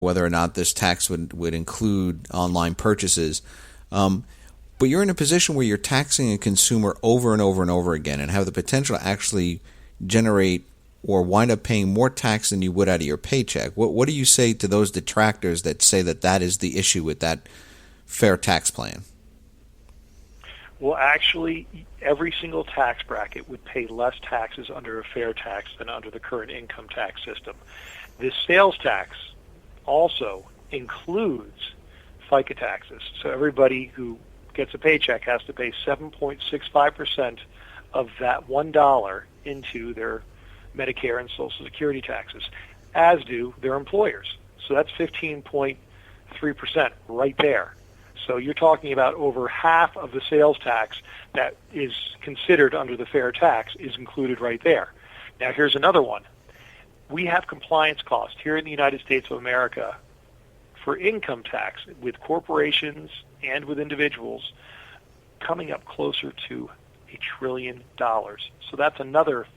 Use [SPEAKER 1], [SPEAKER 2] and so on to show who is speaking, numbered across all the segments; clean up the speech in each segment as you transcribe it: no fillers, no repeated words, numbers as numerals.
[SPEAKER 1] whether or not this tax would include online purchases. But you're in a position where you're taxing a consumer over and over and over again and have the potential to actually generate or wind up paying more tax than you would out of your paycheck. What do you say to those detractors that say that is the issue with that fair tax plan?
[SPEAKER 2] Well, actually, every single tax bracket would pay less taxes under a fair tax than under the current income tax system. This sales tax also includes FICA taxes. So everybody who gets a paycheck has to pay 7.65% of that $1 into their Medicare and Social Security taxes, as do their employers. So that's 15.3% right there. So you're talking about over half of the sales tax that is considered under the fair tax is included right there. Now here's another one. We have compliance costs here in the United States of America for income tax with corporations and with individuals coming up closer to $1 trillion. So that's another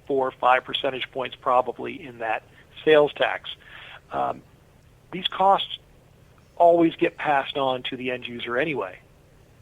[SPEAKER 2] 4 or 5 percentage points probably in that sales tax. These costs always get passed on to the end user anyway.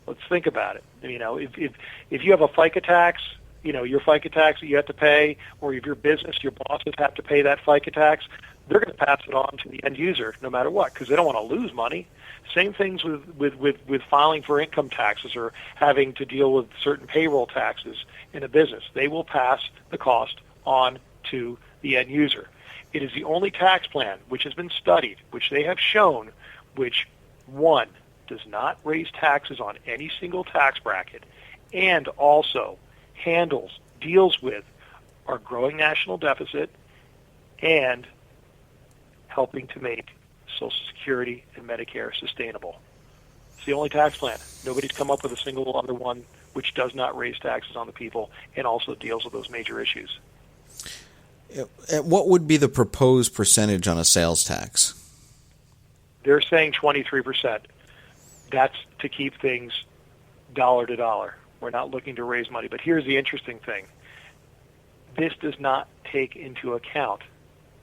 [SPEAKER 2] Let's think about it. If you have a FICA tax, your FICA tax that you have to pay, or if your business, your bosses have to pay that FICA tax, they're going to pass it on to the end user no matter what, because they don't want to lose money. Same things with filing for income taxes or having to deal with certain payroll taxes in a business. They will pass the cost on to the end user. It is the only tax plan which has been studied, which they have shown, which, one, does not raise taxes on any single tax bracket, and also deals with our growing national deficit and helping to make Social Security and Medicare sustainable. It's the only tax plan. Nobody's come up with a single other one which does not raise taxes on the people and also deals with those major issues.
[SPEAKER 1] What would be the proposed percentage on a sales tax?
[SPEAKER 2] They're saying 23%. That's to keep things dollar to dollar. We're not looking to raise money. But here's the interesting thing. This does not take into account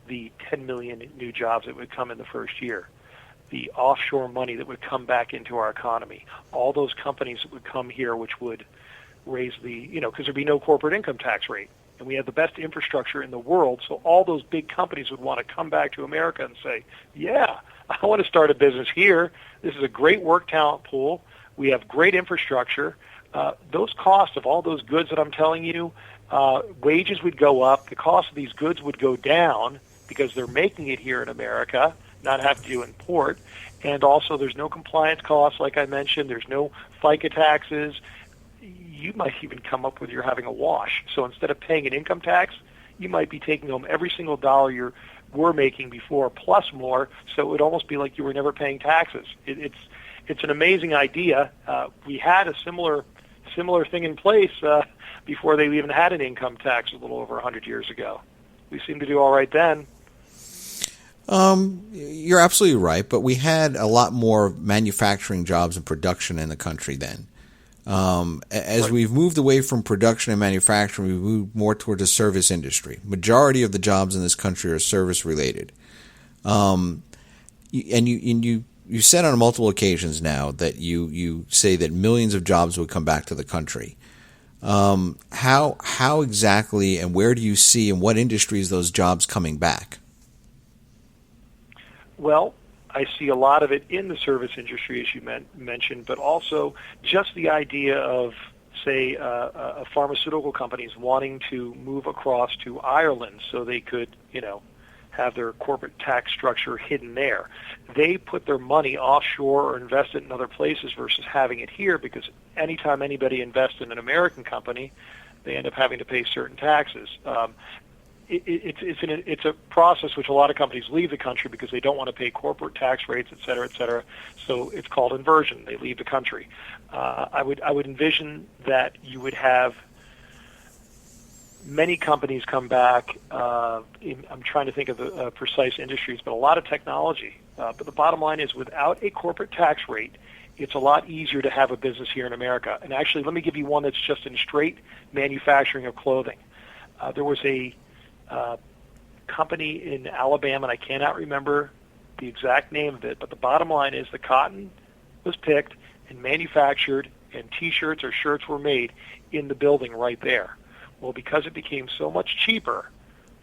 [SPEAKER 2] the 10 million new jobs that would come in the first year, the offshore money that would come back into our economy, all those companies that would come here which would raise because there'd be no corporate income tax rate. And we have the best infrastructure in the world, so all those big companies would want to come back to America and say, yeah, I want to start a business here. This is a great work talent pool. We have great infrastructure. Those costs of all those goods that I'm telling you, wages would go up. The cost of these goods would go down because they're making it here in America, not have to import. And also there's no compliance costs, like I mentioned. There's no FICA taxes. You might even come up with you're having a wash. So instead of paying an income tax, you might be taking home every single dollar you were making before plus more, so it would almost be like you were never paying taxes. It's an amazing idea. We had a similar thing in place before they even had an income tax a little over 100 years ago. We seemed to do all right then.
[SPEAKER 1] You're absolutely right, but we had a lot more manufacturing jobs and production in the country then. As
[SPEAKER 2] Right.
[SPEAKER 1] we've moved away from production and manufacturing, we've moved more towards the service industry. Majority of the jobs in this country are service related. You said on multiple occasions now that you say that millions of jobs would come back to the country. How exactly and where do you see in what industries those jobs coming back?
[SPEAKER 2] Well, I see a lot of it in the service industry, as you mentioned, but also just the idea of, say, pharmaceutical companies wanting to move across to Ireland so they could, have their corporate tax structure hidden there. They put their money offshore or invest it in other places versus having it here, because anytime anybody invests in an American company, they end up having to pay certain taxes. It's a process which a lot of companies leave the country because they don't want to pay corporate tax rates, et cetera, et cetera. So it's called inversion. They leave the country. I would envision that you would have many companies come back. I'm trying to think of the precise industries, but a lot of technology. But the bottom line is, without a corporate tax rate, it's a lot easier to have a business here in America. And actually, let me give you one that's just in straight manufacturing of clothing. There was a company in Alabama, and I cannot remember the exact name of it, but the bottom line is the cotton was picked and manufactured, and T-shirts or shirts were made in the building right there. Well, because it became so much cheaper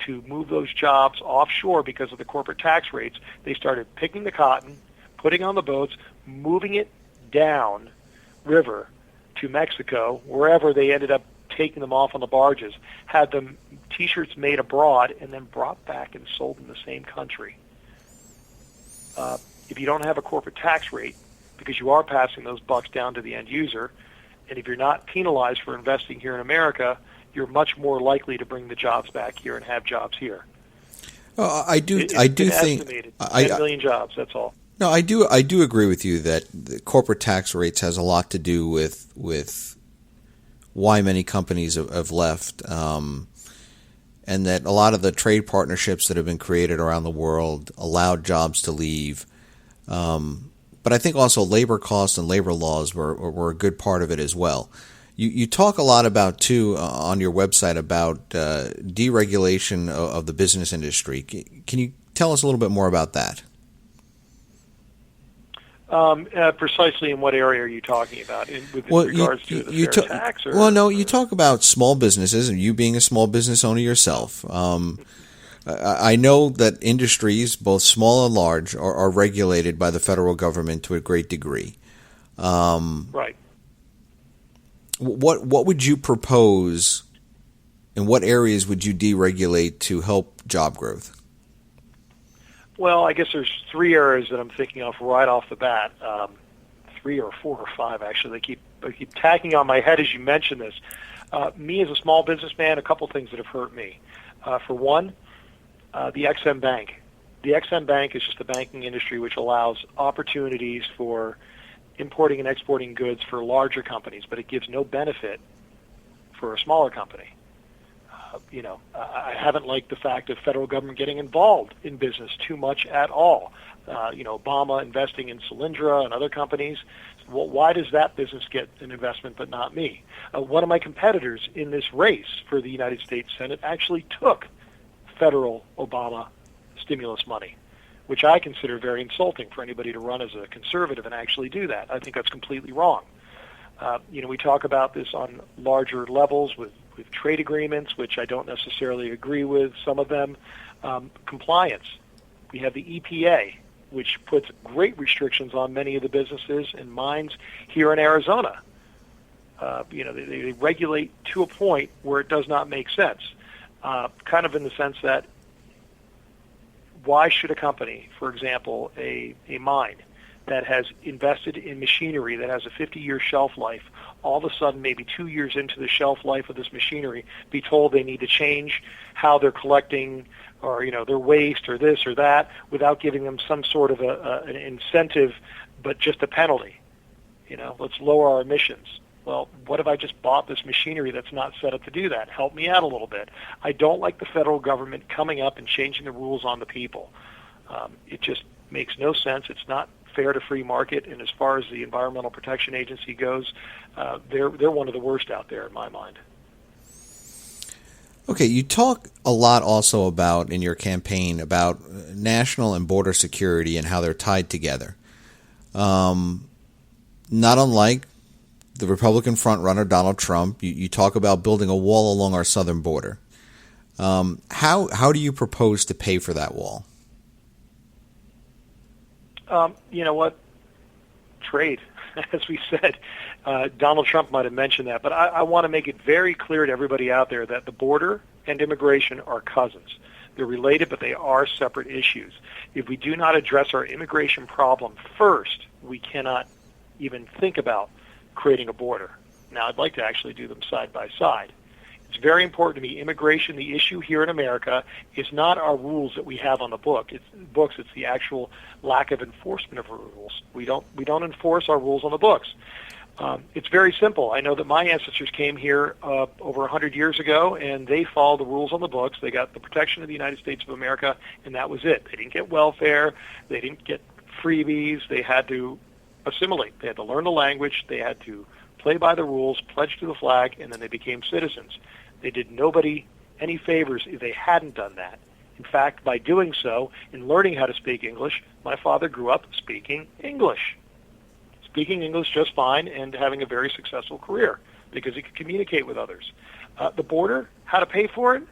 [SPEAKER 2] to move those jobs offshore because of the corporate tax rates, they started picking the cotton, putting on the boats, moving it down river to Mexico, wherever they ended up taking them off on the barges, had them T-shirts made abroad, and then brought back and sold in the same country. If you don't have a corporate tax rate, because you are passing those bucks down to the end user, and if you're not penalized for investing here in America, you're much more likely to bring the jobs back here and have jobs here.
[SPEAKER 1] I do think
[SPEAKER 2] estimated 10 million jobs. That's all.
[SPEAKER 1] No, I do agree with you that the corporate tax rates has a lot to do with why many companies have left, and that a lot of the trade partnerships that have been created around the world allowed jobs to leave. But I think also labor costs and labor laws were a good part of it as well. You talk a lot about, too, on your website about deregulation of the business industry. Can you tell us a little bit more about that?
[SPEAKER 2] Precisely in what area are you talking about? With regards to the fair tax?
[SPEAKER 1] You talk about small businesses, and you being a small business owner yourself. I know that industries, both small and large, are regulated by the federal government to a great degree.
[SPEAKER 2] Right.
[SPEAKER 1] What would you propose, and what areas would you deregulate to help job growth?
[SPEAKER 2] Well, I guess there's three areas that I'm thinking of right off the bat. 3 or 4 or 5, actually. They keep tacking on my head as you mention this. Me as a small businessman, a couple things that have hurt me. For one, the XM Bank. The XM Bank is just a banking industry which allows opportunities for importing and exporting goods for larger companies, but it gives no benefit for a smaller company. I haven't liked the fact of federal government getting involved in business too much at all. Obama investing in Solyndra and other companies. Well, why does that business get an investment but not me? One of my competitors in this race for the United States Senate actually took federal Obama stimulus money, which I consider very insulting for anybody to run as a conservative and actually do that. I think that's completely wrong. We talk about this on larger levels with trade agreements, which I don't necessarily agree with, some of them. Compliance. We have the EPA, which puts great restrictions on many of the businesses and mines here in Arizona. They regulate to a point where it does not make sense, kind of in the sense that why should a company, for example, a mine that has invested in machinery that has a 50-year shelf life, all of a sudden, maybe 2 years into the shelf life of this machinery, be told they need to change how they're collecting or, their waste or this or that without giving them some sort of an incentive, but just a penalty. Let's lower our emissions. Well, what if I just bought this machinery that's not set up to do that? Help me out a little bit. I don't like the federal government coming up and changing the rules on the people. It just makes no sense. It's not fair to free market, and as far as the Environmental Protection Agency goes, they're one of the worst out there in my mind.
[SPEAKER 1] Okay, you talk a lot also about, in your campaign, about national and border security and how they're tied together. Not unlike the Republican frontrunner, Donald Trump, you talk about building a wall along our southern border. How do you propose to pay for that wall? You know what? Trade, as we said. Donald Trump might have mentioned that, but I want to make it very clear to everybody out there that the border and immigration are cousins. They're related, but they are separate issues. If we do not address our immigration problem first, we cannot even think about creating a border. Now, I'd like to actually do them side by side. It's very important to me. Immigration, the issue here in America, is not our rules that we have on the books. It's the actual lack of enforcement of rules. We don't enforce our rules on the books. It's very simple. I know that my ancestors came here over 100 years ago, and they followed the rules on the books. They got the protection of the United States of America, and that was it. They didn't get welfare. They didn't get freebies. They had to assimilate. They had to learn the language. They had to play by the rules, pledge to the flag, and then they became citizens. They did nobody any favors if they hadn't done that.
[SPEAKER 2] In fact, by doing so and learning how to speak English, my father grew up speaking English just fine and having a very successful career because he could communicate with others. The border, how to pay for it?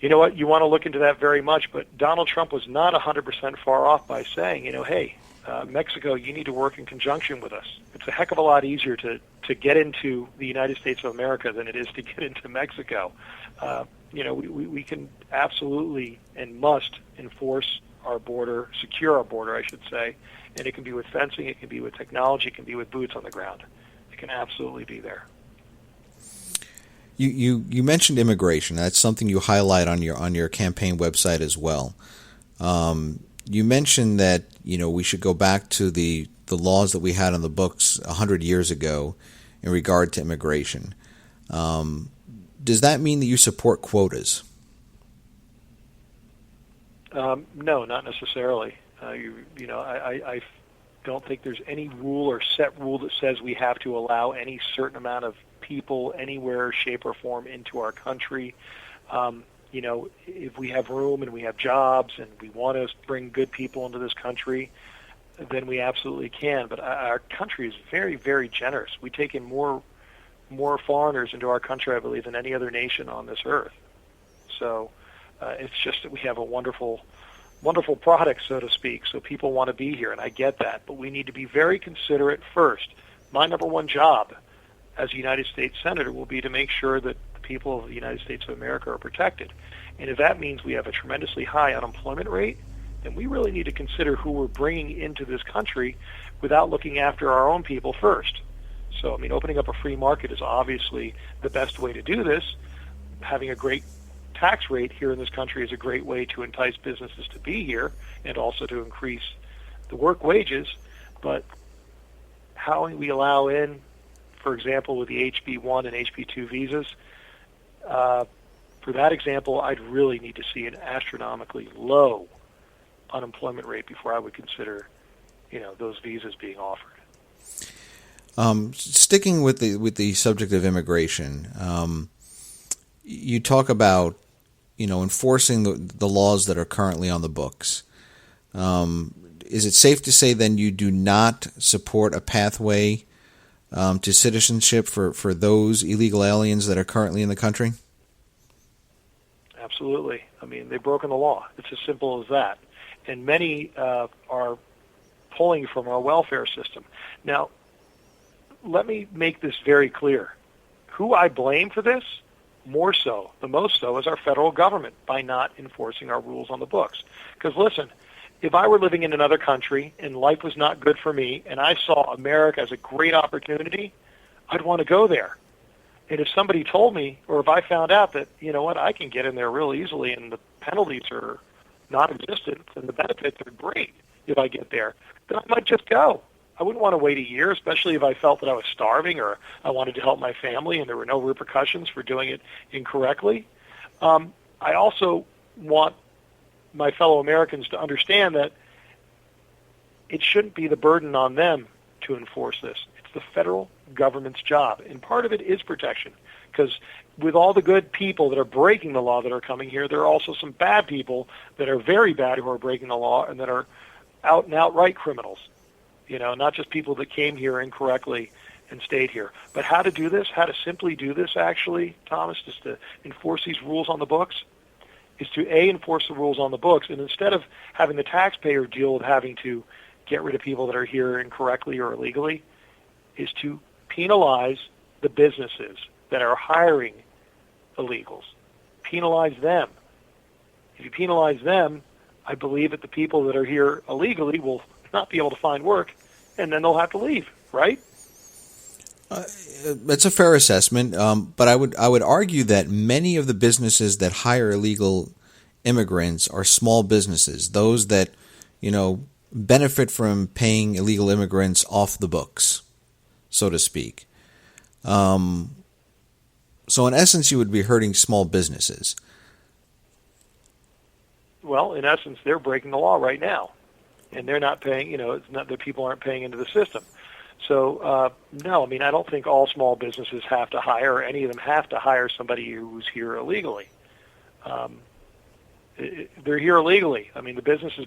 [SPEAKER 2] You know what? You want to look into that very much, but Donald Trump was not 100% far off by saying, hey, Mexico, you need to work in conjunction with us. It's a heck of a lot easier to get into the United States of America than it is to get into Mexico. We can absolutely and must enforce our border, secure our border, I should say, and it can be with fencing, it can be with technology, it can be with boots on the ground. It can absolutely be there.
[SPEAKER 1] You mentioned immigration. That's something you highlight on your campaign website as well. You mentioned that we should go back to the laws that we had on the books 100 years ago in regard to immigration. Does that mean that you support quotas?
[SPEAKER 2] No, not necessarily. I don't think there's any rule or set rule that says we have to allow any certain amount of people anywhere, shape, or form into our country. If we have room and we have jobs and we want to bring good people into this country, then we absolutely can. But our country is very, very generous. We take in more foreigners into our country, I believe, than any other nation on this earth. So it's just that we have a wonderful product, so to speak, so people want to be here, and I get that. But we need to be very considerate first. My number one job as a United States Senator will be to make sure that the people of the United States of America are protected. And if that means we have a tremendously high unemployment rate, then we really need to consider who we're bringing into this country without looking after our own people first. So, opening up a free market is obviously the best way to do this. Having a great tax rate here in this country is a great way to entice businesses to be here and also to increase the work wages. But how we allow in, for example, with the HB1 and HB2 visas, for that example, I'd really need to see an astronomically low unemployment rate before I would consider, those visas being offered.
[SPEAKER 1] Sticking with the subject of immigration, you talk about enforcing the laws that are currently on the books. Is it safe to say then you do not support a pathway to citizenship for those illegal aliens that are currently in the country?
[SPEAKER 2] Absolutely. They've broken the law. It's as simple as that. And many are pulling from our welfare system. Now, let me make this very clear. Who I blame for this, the most so, is our federal government by not enforcing our rules on the books. Because listen, if I were living in another country and life was not good for me and I saw America as a great opportunity, I'd want to go there. And if somebody told me, or if I found out that, I can get in there real easily and the penalties are non-existent and the benefits are great if I get there, then I might just go. I wouldn't want to wait a year, especially if I felt that I was starving or I wanted to help my family and there were no repercussions for doing it incorrectly. I also want my fellow Americans to understand that it shouldn't be the burden on them to enforce this. It's the federal government's job, and part of it is protection, because with all the good people that are breaking the law that are coming here, there are also some bad people that are very bad who are breaking the law and that are out and outright criminals. Not just people that came here incorrectly and stayed here. But how to do this, how to simply do this, actually, Thomas, is to enforce these rules on the books, is to, enforce the rules on the books, and instead of having the taxpayer deal with having to get rid of people that are here incorrectly or illegally, is to penalize the businesses that are hiring illegals. Penalize them. If you penalize them, I believe that the people that are here illegally will not be able to find work, and then they'll have to leave, right?
[SPEAKER 1] That's a fair assessment, but I would argue that many of the businesses that hire illegal immigrants are small businesses, those that benefit from paying illegal immigrants off the books, so to speak. So in essence, you would be hurting small businesses.
[SPEAKER 2] Well, in essence, they're breaking the law right now, and they're not paying. It's not that people aren't paying into the system. So, no, I don't think all small businesses have to hire, or any of them have to hire somebody who's here illegally. they're here illegally. I mean, the business is